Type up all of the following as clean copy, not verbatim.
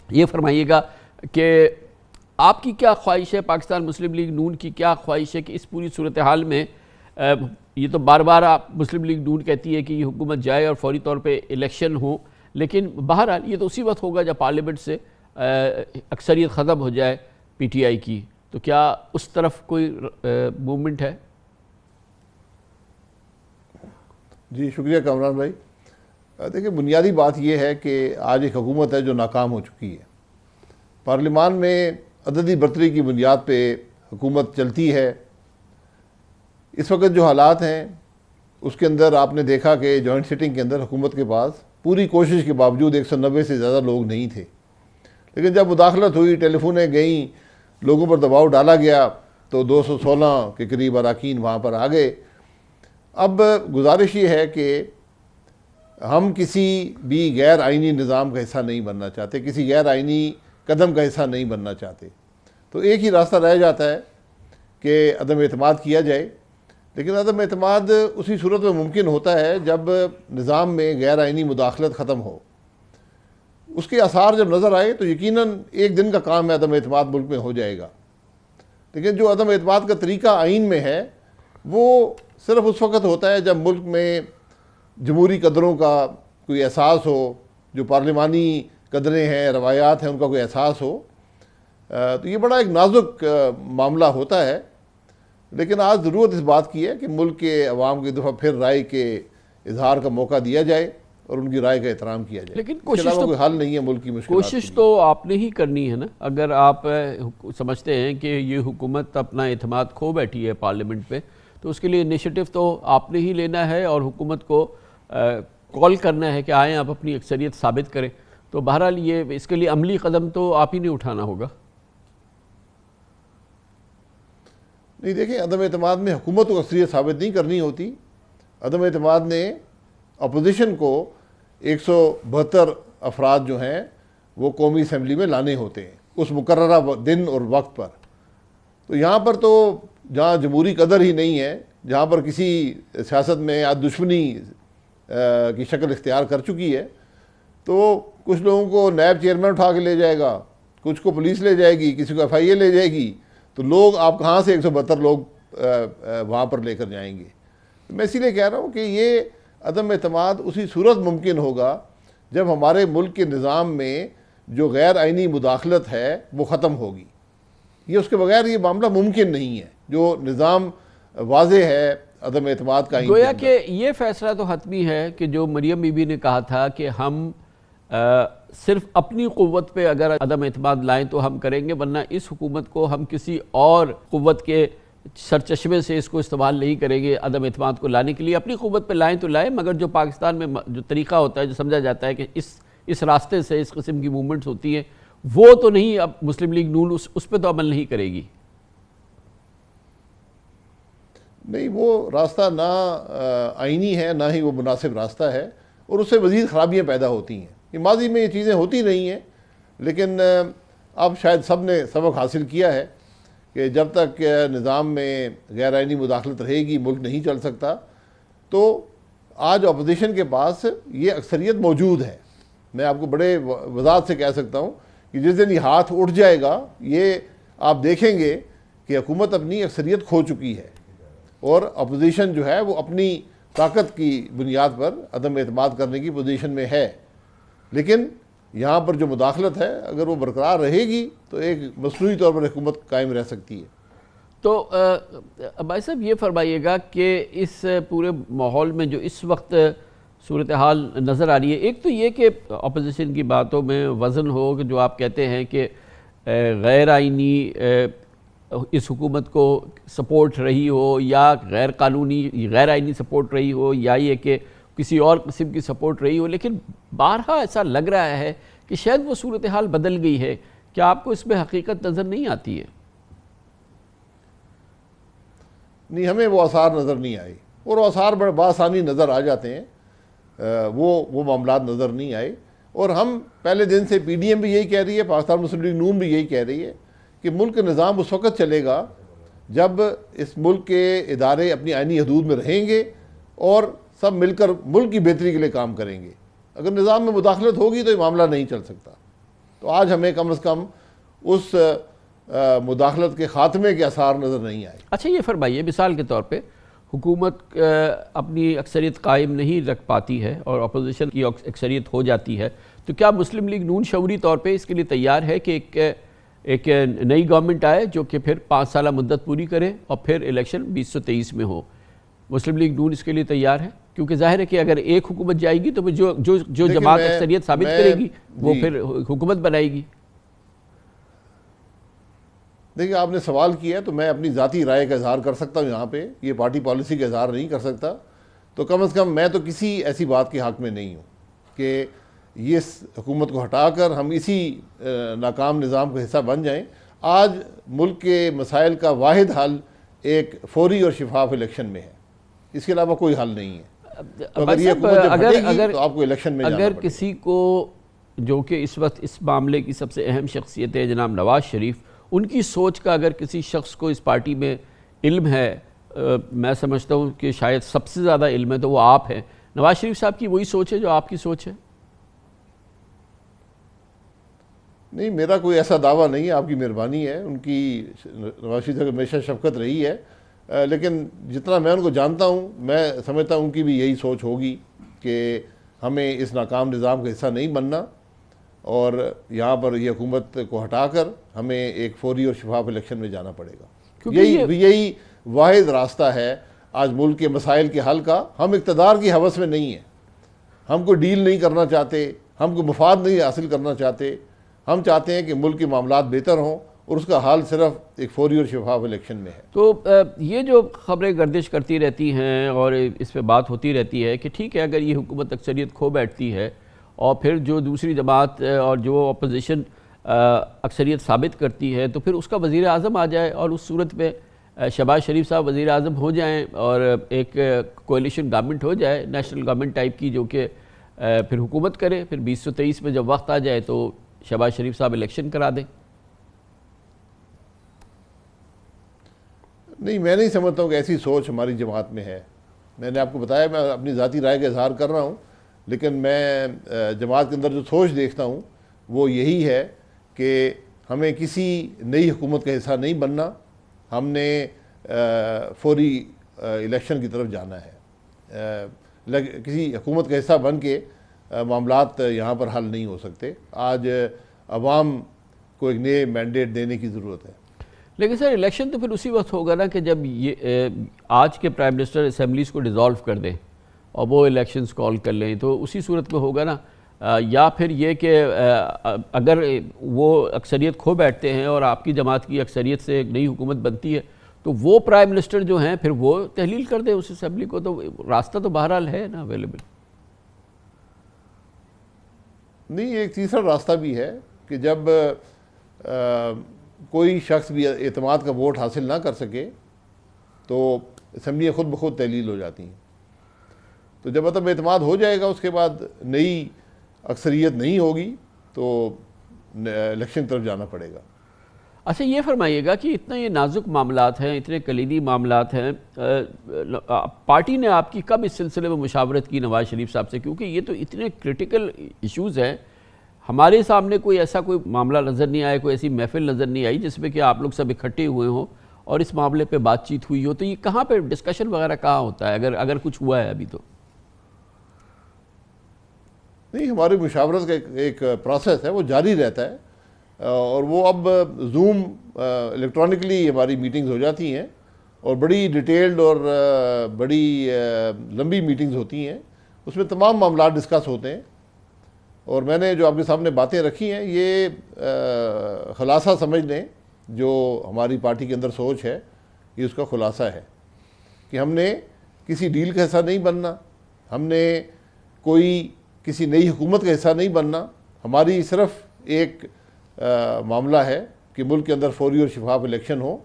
یہ فرمائیے گا کہ آپ کی کیا خواہش ہے، پاکستان مسلم لیگ نون کی کیا خواہش ہے کہ اس پوری صورتحال میں، یہ تو بار بار مسلم لیگ نون کہتی ہے کہ یہ حکومت جائے اور فوری طور پہ الیکشن ہو، لیکن بہرحال یہ تو اسی وقت ہوگا جب پارلیمنٹ سے اکثریت ختم ہو جائے پی ٹی آئی کی، تو کیا اس طرف کوئی موومنٹ ہے؟ جی شکریہ کامران بھائی. دیکھیں بنیادی بات یہ ہے کہ آج ایک حکومت ہے جو ناکام ہو چکی ہے. پارلیمان میں عددی برتری کی بنیاد پہ حکومت چلتی ہے. اس وقت جو حالات ہیں اس کے اندر آپ نے دیکھا کہ جوائنٹ سٹنگ کے اندر حکومت کے پاس پوری کوشش کے باوجود 190 سے زیادہ لوگ نہیں تھے، لیکن جب مداخلت ہوئی، ٹیلی فونیں گئیں، لوگوں پر دباؤ ڈالا گیا تو 216 کے قریب اراکین وہاں پر آ گئے. اب گزارش یہ ہے کہ ہم کسی بھی غیر آئینی نظام کا حصہ نہیں بننا چاہتے، کسی غیر آئینی قدم کا حصہ نہیں بننا چاہتے. تو ایک ہی راستہ رہ جاتا ہے کہ عدم اعتماد کیا جائے، لیکن عدم اعتماد اسی صورت میں ممکن ہوتا ہے جب نظام میں غیر آئینی مداخلت ختم ہو. اس کے آثار جب نظر آئے تو یقیناً ایک دن کا کام ہے، عدم اعتماد ملک میں ہو جائے گا. لیکن جو عدم اعتماد کا طریقہ آئین میں ہے وہ صرف اس وقت ہوتا ہے جب ملک میں جمہوری قدروں کا کوئی احساس ہو، جو پارلیمانی قدریں ہیں، روایات ہیں، ان کا کوئی احساس ہو. تو یہ بڑا ایک نازک معاملہ ہوتا ہے، لیکن آج ضرورت اس بات کی ہے کہ ملک کے عوام کو ایک دفعہ پھر رائے کے اظہار کا موقع دیا جائے اور ان کی رائے کا احترام کیا جائے. لیکن اس کے علاوہ کوئی حل نہیں ہے ملک کی مشکلات. کوشش تو آپ نے ہی کرنی ہے نا. اگر آپ سمجھتے ہیں کہ یہ حکومت اپنا اعتماد کھو بیٹھی ہے پارلیمنٹ پہ، تو اس کے لیے انیشیٹو تو آپ نے ہی لینا ہے اور حکومت کو کال کرنا ہے کہ آئیں آپ اپنی اکثریت ثابت کریں. تو بہرحال یہ اس کے لیے عملی قدم تو آپ ہی نے اٹھانا ہوگا. نہیں دیکھیں، عدم اعتماد میں حکومت کو اکثریت ثابت نہیں کرنی ہوتی. عدم اعتماد نے اپوزیشن کو 172 افراد جو ہیں وہ قومی اسمبلی میں لانے ہوتے ہیں اس مقررہ دن اور وقت پر. تو یہاں پر تو جہاں جمہوری قدر ہی نہیں ہے، جہاں پر کسی سیاست میں آج دشمنی کی شکل اختیار کر چکی ہے، تو کچھ لوگوں کو نیب چیئرمین اٹھا کے لے جائے گا، کچھ کو پولیس لے جائے گی، کسی کو ایف آئی اے لے جائے گی. تو لوگ آپ کہاں سے 172 لوگ وہاں پر لے کر جائیں گے؟ میں اسی لیے کہہ رہا ہوں کہ یہ عدم اعتماد اسی صورت ممکن ہوگا جب ہمارے ملک کے نظام میں جو غیر آئینی مداخلت ہے وہ ختم ہوگی. یہ اس کے بغیر یہ معاملہ ممکن نہیں ہے. جو نظام واضح ہے عدم اعتماد کا، گویا کہ یہ فیصلہ تو حتمی ہے کہ جو مریم بی بی نے کہا تھا کہ ہم صرف اپنی قوت پہ اگر عدم اعتماد لائیں تو ہم کریں گے، ورنہ اس حکومت کو ہم کسی اور قوت کے سرچشمے سے اس کو استعمال نہیں کریں گے. عدم اعتماد کو لانے کے لیے اپنی قوت پہ لائیں تو لائیں، مگر جو پاکستان میں جو طریقہ ہوتا ہے، جو سمجھا جاتا ہے کہ اس راستے سے اس قسم کی موومنٹس ہوتی ہیں، وہ تو نہیں. اب مسلم لیگ نون اس پہ تو عمل نہیں کرے گی. نہیں، وہ راستہ نہ آئینی ہے، نہ ہی وہ مناسب راستہ ہے، اور اس سے مزید خرابیاں پیدا ہوتی ہیں. ماضی میں یہ چیزیں ہوتی نہیں ہیں، لیکن اب شاید سب نے سبق حاصل کیا ہے کہ جب تک نظام میں غیر آئینی مداخلت رہے گی ملک نہیں چل سکتا. تو آج اپوزیشن کے پاس یہ اکثریت موجود ہے. میں آپ کو بڑے وضاحت سے کہہ سکتا ہوں کہ جس دن یہ ہاتھ اٹھ جائے گا، یہ آپ دیکھیں گے کہ حکومت اپنی اکثریت کھو چکی ہے اور اپوزیشن جو ہے وہ اپنی طاقت کی بنیاد پر عدم اعتماد کرنے کی پوزیشن میں ہے. لیکن یہاں پر جو مداخلت ہے اگر وہ برقرار رہے گی تو ایک مصنوعی طور پر حکومت قائم رہ سکتی ہے. تو بھائی صاحب یہ فرمائیے گا کہ اس پورے ماحول میں جو اس وقت صورتحال نظر آ رہی ہے، ایک تو یہ کہ اپوزیشن کی باتوں میں وزن ہو کہ جو آپ کہتے ہیں کہ غیر آئینی اس حکومت کو سپورٹ رہی ہو یا غیر قانونی غیر آئینی سپورٹ رہی ہو یا یہ کہ کسی اور قسم کی سپورٹ رہی ہو، لیکن بارہا ایسا لگ رہا ہے کہ شاید وہ صورتحال بدل گئی ہے. کیا آپ کو اس میں حقیقت نظر نہیں آتی ہے؟ نہیں، ہمیں وہ آثار نظر نہیں آئے، اور وہ آثار بڑے بآسانی نظر آ جاتے ہیں. وہ معاملات نظر نہیں آئے. اور ہم پہلے دن سے پی ڈی ایم بھی یہی کہہ رہی ہے، پاکستان مسلم لیگ نون بھی یہی کہہ رہی ہے کہ ملک کا نظام اس وقت چلے گا جب اس ملک کے ادارے اپنی آئینی حدود میں رہیں گے اور سب مل کر ملک کی بہتری کے لیے کام کریں گے. اگر نظام میں مداخلت ہوگی تو یہ معاملہ نہیں چل سکتا. تو آج ہمیں کم از کم اس مداخلت کے خاتمے کے آثار نظر نہیں آئے۔ اچھا یہ فرمائیے، مثال کے طور پہ حکومت اپنی اکثریت قائم نہیں رکھ پاتی ہے اور اپوزیشن کی اکثریت ہو جاتی ہے، تو کیا مسلم لیگ نون شعوری طور پہ اس کے لیے تیار ہے کہ ایک نئی گورنمنٹ آئے جو کہ پھر 5 سالہ مدت پوری کرے اور پھر الیکشن 2023 میں ہو؟ مسلم لیگ نون اس کے لیے تیار ہے؟ کیونکہ ظاہر ہے کہ اگر ایک حکومت جائے گی تو جو جماعت اکثریت ثابت کرے گی وہ پھر حکومت بنائے گی۔ دیکھیں آپ نے سوال کیا ہے تو میں اپنی ذاتی رائے کا اظہار کر سکتا ہوں یہاں پہ، یہ پارٹی پالیسی کا اظہار نہیں کر سکتا، تو کم از کم میں تو کسی ایسی بات کے حق میں نہیں ہوں کہ یہ حکومت کو ہٹا کر ہم اسی ناکام نظام کا حصہ بن جائیں۔ آج ملک کے مسائل کا واحد حل ایک فوری اور شفاف الیکشن میں ہے، اس کے علاوہ کوئی حل نہیں ہے۔ اگر یہ حکومت جب ہٹے گی تو آپ کو الیکشن میں جانا پڑے گا۔ اگر کسی کو، جو کہ اس وقت اس معاملے کی سب سے اہم شخصیت ہے جناب نواز شریف، ان کی سوچ کا اگر کسی شخص کو اس پارٹی میں علم ہے، میں سمجھتا ہوں کہ شاید سب سے زیادہ علم ہے تو وہ آپ ہیں۔ نواز شریف صاحب کی وہی سوچ ہے جو آپ کی سوچ ہے؟ نہیں، میرا کوئی ایسا دعویٰ نہیں ہے، آپ کی مہربانی ہے، ان کی نواز شریف تک ہمیشہ شفقت رہی ہے، لیکن جتنا میں ان کو جانتا ہوں میں سمجھتا ہوں ان کی بھی یہی سوچ ہوگی کہ ہمیں اس ناکام نظام کا حصہ نہیں بننا اور یہاں پر یہ حکومت کو ہٹا کر ہمیں ایک فوری اور شفاف الیکشن میں جانا پڑے گا۔ یہی واحد راستہ ہے آج ملک کے مسائل کے حل کا۔ ہم اقتدار کی ہوس میں نہیں ہیں، ہم کوئی ڈیل نہیں کرنا چاہتے، ہم کوئی مفاد نہیں حاصل کرنا چاہتے، ہم چاہتے ہیں کہ ملک کے معاملات بہتر ہوں اور اس کا حل صرف ایک فوری اور شفاف الیکشن میں ہے۔ تو یہ جو خبریں گردش کرتی رہتی ہیں اور اس پہ بات ہوتی رہتی ہے کہ ٹھیک ہے اگر یہ حکومت اکثریت کھو بیٹھتی ہے اور پھر جو دوسری جماعت اور جو اپوزیشن اکثریت ثابت کرتی ہے تو پھر اس کا وزیر اعظم آ جائے اور اس صورت میں شہباز شریف صاحب وزیر اعظم ہو جائیں اور ایک کولیشن گورنمنٹ ہو جائے، نیشنل گورنمنٹ ٹائپ کی، جو کہ پھر حکومت کرے، پھر 2023 میں جب وقت آ جائے تو شہباز شریف صاحب الیکشن کرا دیں۔ نہیں، میں نہیں سمجھتا ہوں کہ ایسی سوچ ہماری جماعت میں ہے۔ میں نے آپ کو بتایا میں اپنی ذاتی رائے کا اظہار کر رہا ہوں، لیکن میں جماعت کے اندر جو سوچ دیکھتا ہوں وہ یہی ہے کہ ہمیں کسی نئی حکومت کا حصہ نہیں بننا، ہم نے فوری الیکشن کی طرف جانا ہے۔ کسی حکومت کا حصہ بن کے معاملات یہاں پر حل نہیں ہو سکتے۔ آج عوام کو ایک نئے مینڈیٹ دینے کی ضرورت ہے۔ لیکن سر الیکشن تو پھر اسی وقت ہوگا نا کہ جب یہ آج کے پرائم منسٹر اسمبلیز کو ڈیزالو کر دیں اور وہ الیکشنز کال کر لیں، تو اسی صورت میں ہوگا نا، یا پھر یہ کہ اگر وہ اکثریت کھو بیٹھتے ہیں اور آپ کی جماعت کی اکثریت سے ایک نئی حکومت بنتی ہے تو وہ پرائم منسٹر جو ہیں پھر وہ تحلیل کر دیں اس اسمبلی کو، تو راستہ تو بہرحال ہے نا اویلیبل۔ نہیں، ایک تیسرا راستہ بھی ہے کہ جب کوئی شخص بھی اعتماد کا ووٹ حاصل نہ کر سکے تو اسمبلیاں خود بخود تحلیل ہو جاتی ہیں، تو جب مطلب اعتماد ہو جائے گا اس کے بعد نئی اکثریت نہیں ہوگی تو الیکشن کی طرف جانا پڑے گا۔ اچھا یہ فرمائیے گا کہ اتنا یہ نازک معاملات ہیں، اتنے کلیدی معاملات ہیں، پارٹی نے آپ کی کب اس سلسلے میں مشاورت کی نواز شریف صاحب سے؟ کیونکہ یہ تو اتنے کرٹیکل ایشوز ہیں، ہمارے سامنے کوئی ایسا کوئی معاملہ نظر نہیں آیا، کوئی ایسی محفل نظر نہیں آئی جس میں کہ آپ لوگ سب اکٹھے ہوئے ہوں اور اس معاملے پہ بات چیت ہوئی ہو، تو یہ کہاں پہ ڈسکشن وغیرہ کہاں ہوتا ہے اگر کچھ ہوا ہے ابھی تو؟ نہیں، ہماری مشاورت کا ایک پروسیس ہے، وہ جاری رہتا ہے، اور وہ اب زوم الیکٹرانکلی ہماری میٹنگز ہو جاتی ہیں اور بڑی ڈیٹیلڈ اور بڑی لمبی میٹنگز ہوتی ہیں، اس میں تمام معاملات ڈسکس ہوتے ہیں، اور میں نے جو آپ کے سامنے باتیں رکھی ہیں یہ خلاصہ سمجھ لیں، جو ہماری پارٹی کے اندر سوچ ہے یہ اس کا خلاصہ ہے کہ ہم نے کسی ڈیل کا حصہ نہیں بننا، ہم نے کوئی کسی نئی حکومت کا حصہ نہیں بننا، ہماری صرف ایک معاملہ ہے کہ ملک کے اندر فوری اور شفاف الیکشن ہو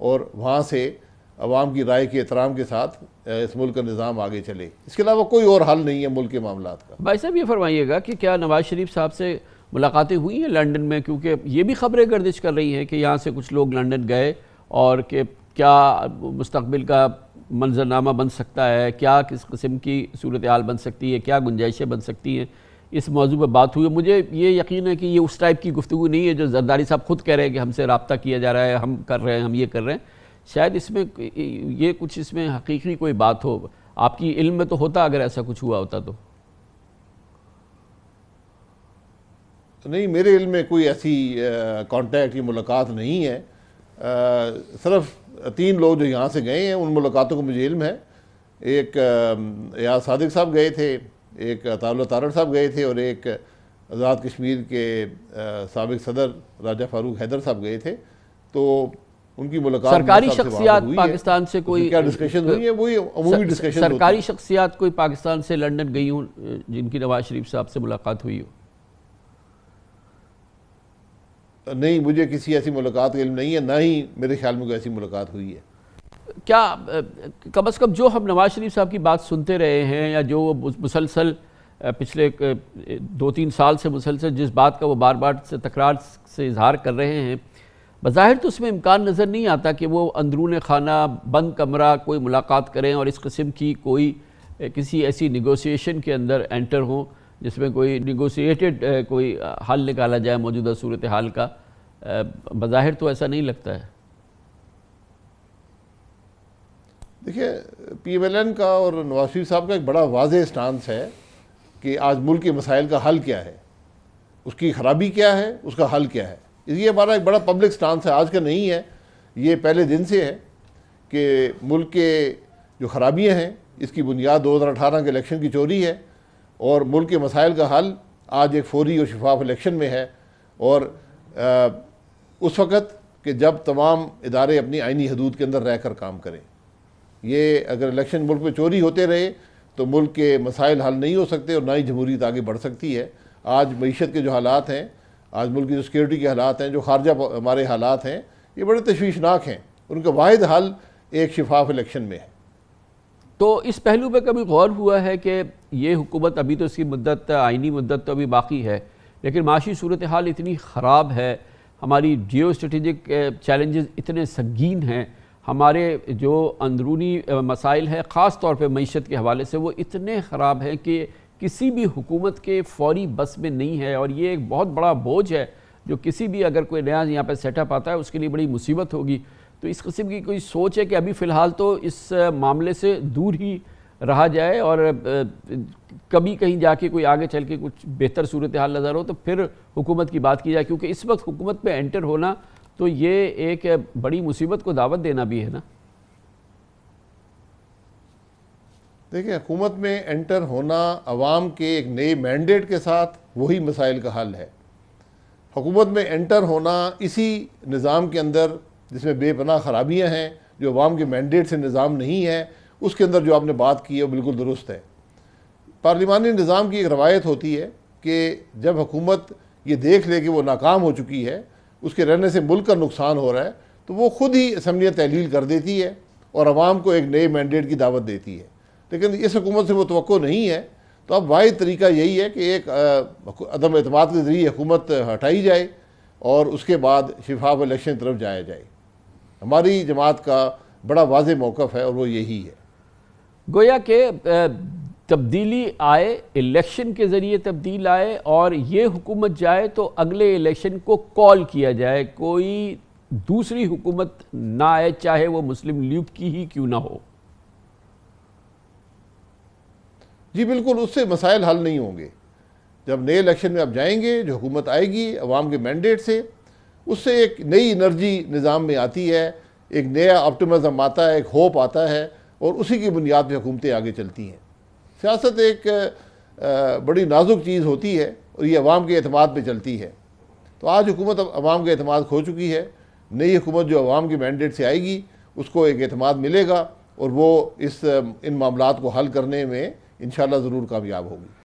اور وہاں سے عوام کی رائے کے احترام کے ساتھ اس ملک کا نظام آگے چلے، اس کے علاوہ کوئی اور حل نہیں ہے ملک کے معاملات کا۔ بھائی صاحب یہ فرمائیے گا کہ کیا نواز شریف صاحب سے ملاقاتیں ہوئی ہیں لنڈن میں؟ کیونکہ یہ بھی خبریں گردش کر رہی ہیں کہ یہاں سے کچھ لوگ لنڈن گئے اور کہ کیا مستقبل کا منظرنامہ بن سکتا ہے، کیا کس قسم کی صورتحال بن سکتی ہے، کیا گنجائشیں بن سکتی ہیں، اس موضوع پہ بات ہوئی. مجھے یہ یقین ہے کہ یہ اس ٹائپ کی گفتگو نہیں ہے جو زرداری صاحب خود کہہ رہے ہیں کہ ہم سے رابطہ کیا جا رہا ہے, ہم کر رہے ہیں, ہم یہ کر رہے ہیں. شاید اس میں یہ کچھ اس میں حقیقی کوئی بات ہو. آپ کی علم میں تو ہوتا اگر ایسا کچھ ہوا ہوتا تو. نہیں, میرے علم میں کوئی ایسی کانٹیکٹ کی ملاقات نہیں ہے. صرف 3 لوگ جو یہاں سے گئے ہیں ان ملاقاتوں کو مجھے علم ہے. ایک ایاز صادق صاحب گئے تھے, ایک عطا اللہ تارڑ صاحب گئے تھے, اور ایک آزاد کشمیر کے سابق صدر راجہ فاروق حیدر صاحب گئے تھے. تو ان کی ملاقات سرکاری شخصیات پاکستان سے کوئی کیا ڈسکشن ہوئی ہے, وہی عمومی ڈسکشن. سرکاری شخصیات کوئی پاکستان سے لنڈن گئی ہوں جن کی نواز شریف صاحب سے ملاقات ہوئی ہو؟ نہیں, مجھے کسی ایسی ملاقات کا علم نہیں ہے, نہ ہی میرے خیال میں کوئی ایسی ملاقات ہوئی ہے. کیا کم از کم جو ہم نواز شریف صاحب کی بات سنتے رہے ہیں, یا جو وہ مسلسل پچھلے 2-3 سال سے مسلسل جس بات کا وہ بار بار سے تکرار سے اظہار کر رہے ہیں, بظاہر تو اس میں امکان نظر نہیں آتا کہ وہ اندرون خانہ بند کمرہ کوئی ملاقات کریں اور اس قسم کی کوئی کسی ایسی نیگوسیشن کے اندر انٹر ہوں جس میں کوئی نیگوسیٹڈ کوئی حل نکالا جائے موجودہ صورتحال کا. بظاہر تو ایسا نہیں لگتا ہے. دیکھیے, پی ایم ایل این کا اور نواز شریف صاحب کا ایک بڑا واضح سٹانس ہے کہ آج ملک کے مسائل کا حل کیا ہے, اس کی خرابی کیا ہے, اس کا حل کیا ہے. یہ ہمارا ایک بڑا پبلک سٹانس ہے, آج کا نہیں ہے, یہ پہلے دن سے ہے کہ ملک کے جو خرابیاں ہیں اس کی بنیاد 2018 کے الیکشن کی چوری ہے, اور ملک کے مسائل کا حل آج ایک فوری اور شفاف الیکشن میں ہے. اور اس وقت کہ جب تمام ادارے اپنی آئینی حدود کے اندر رہ کر کام کریں. یہ اگر الیکشن ملک میں چوری ہوتے رہے تو ملک کے مسائل حل نہیں ہو سکتے اور نہ ہی جمہوریت آگے بڑھ سکتی ہے. آج معیشت کے جو حالات ہیں, آج ملک کی جو سیکیورٹی کے حالات ہیں, جو خارجہ ہمارے حالات ہیں, یہ بڑے تشویشناک ہیں. ان کا واحد حل ایک شفاف الیکشن میں ہے. تو اس پہلو پہ کبھی غور ہوا ہے کہ یہ حکومت, ابھی تو اس کی مدت آئینی مدت تو ابھی باقی ہے, لیکن معاشی صورتحال اتنی خراب ہے, ہماری جیو اسٹریٹجک چیلنجز اتنے سنگین ہیں, ہمارے جو اندرونی مسائل ہیں خاص طور پہ معیشت کے حوالے سے وہ اتنے خراب ہیں کہ کسی بھی حکومت کے فوری بس میں نہیں ہے, اور یہ ایک بہت بڑا بوجھ ہے جو کسی بھی اگر کوئی نیا یہاں پہ سیٹ اپ آتا ہے اس کے لیے بڑی مصیبت ہوگی. تو اس قسم کی کوئی سوچ ہے کہ ابھی فی الحال تو اس معاملے سے دور ہی رہا جائے, اور کبھی کہیں جا کے کوئی آگے چل کے کچھ بہتر صورتحال نظر ہو تو پھر حکومت کی بات کی جائے, کیونکہ اس وقت حکومت پہ انٹر ہونا تو یہ ایک بڑی مصیبت کو دعوت دینا بھی ہے نا. دیکھیں, حکومت میں انٹر ہونا عوام کے ایک نئے مینڈیٹ کے ساتھ وہی مسائل کا حل ہے. حکومت میں انٹر ہونا اسی نظام کے اندر جس میں بے پناہ خرابیاں ہیں, جو عوام کے مینڈیٹ سے نظام نہیں ہے, اس کے اندر جو آپ نے بات کی ہے وہ بالکل درست ہے. پارلیمانی نظام کی ایک روایت ہوتی ہے کہ جب حکومت یہ دیکھ لے کہ وہ ناکام ہو چکی ہے, اس کے رہنے سے ملک کا نقصان ہو رہا ہے, تو وہ خود ہی اسمبلیاں تحلیل کر دیتی ہے اور عوام کو ایک نئے مینڈیٹ کی دعوت دیتی ہے. لیکن اس حکومت سے وہ توقع نہیں ہے. تو اب واحد طریقہ یہی ہے کہ ایک عدم اعتماد کے ذریعے حکومت ہٹائی جائے اور اس کے بعد شفاف الیکشن کی طرف جایا جائے. ہماری جماعت کا بڑا واضح موقف ہے اور وہ یہی ہے. گویا کہ تبدیلی آئے, الیکشن کے ذریعے تبدیل آئے, اور یہ حکومت جائے تو اگلے الیکشن کو کال کیا جائے, کوئی دوسری حکومت نہ آئے چاہے وہ مسلم لیگ کی ہی کیوں نہ ہو. جی بالکل, اس سے مسائل حل نہیں ہوں گے. جب نئے الیکشن میں آپ جائیں گے, جو حکومت آئے گی عوام کے مینڈیٹ سے, اس سے ایک نئی انرجی نظام میں آتی ہے, ایک نیا آپٹیمزم آتا ہے, ایک ہوپ آتا ہے, اور اسی کی بنیاد پہ حکومتیں آگے چلتی ہیں. سیاست ایک بڑی نازک چیز ہوتی ہے اور یہ عوام کے اعتماد پہ چلتی ہے. تو آج حکومت عوام کا اعتماد کھو چکی ہے. نئی حکومت جو عوام کے مینڈیٹ سے آئے گی اس کو ایک اعتماد ملے گا, اور وہ ان معاملات کو حل کرنے میں انشاءاللہ ضرور کامیاب ہوگی.